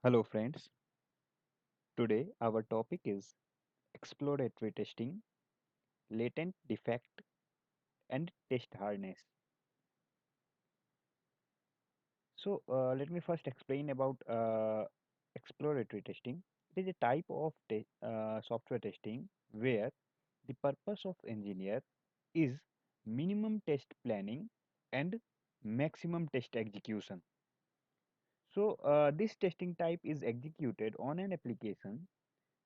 Hello friends, today our topic is exploratory testing, latent defect and test hardness. Let me first explain about exploratory testing. It is a type of software testing where the purpose of engineer is minimum test planning and maximum test execution. This testing type is executed on an application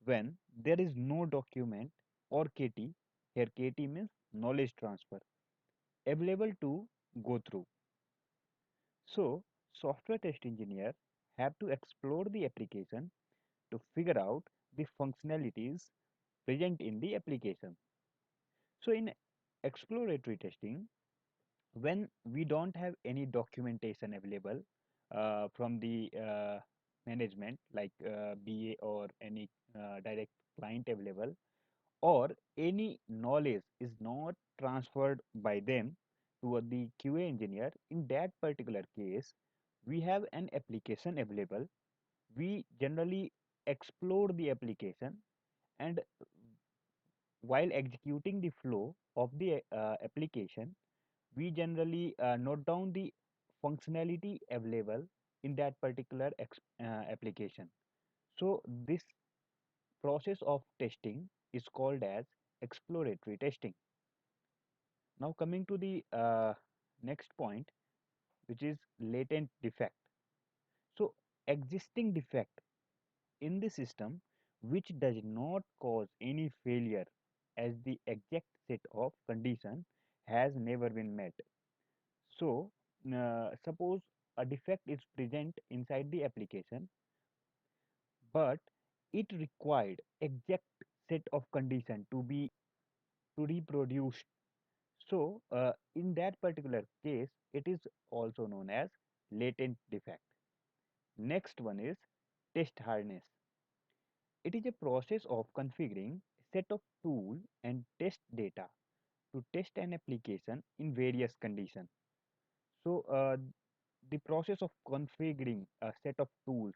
when there is no document or KT, here KT means knowledge transfer, available to go through. So, software test engineer have to explore the application to figure out the functionalities present in the application. So, in exploratory testing, when we don't have any documentation available from the management like BA or any direct client available, or any knowledge is not transferred by them to the QA engineer, in that particular case, we have an application available. We generally explore the application, and while executing the flow of the application, we generally note down the functionality available in that particular application. So this process of testing is called as exploratory testing. Now coming to the next point, which is latent defect. So existing defect in the system which does not cause any failure as the exact set of condition has never been met. So suppose a defect is present inside the application, but it required exact set of condition to be to reproduce. So, in that particular case, it is also known as latent defect. Next one is test hardness. It is a process of configuring a set of tool and test data to test an application in various conditions. So, the process of configuring a set of tools,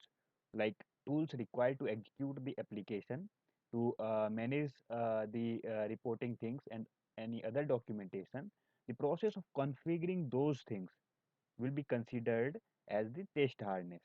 like tools required to execute the application, to manage the reporting things and any other documentation, the process of configuring those things will be considered as the test hardness.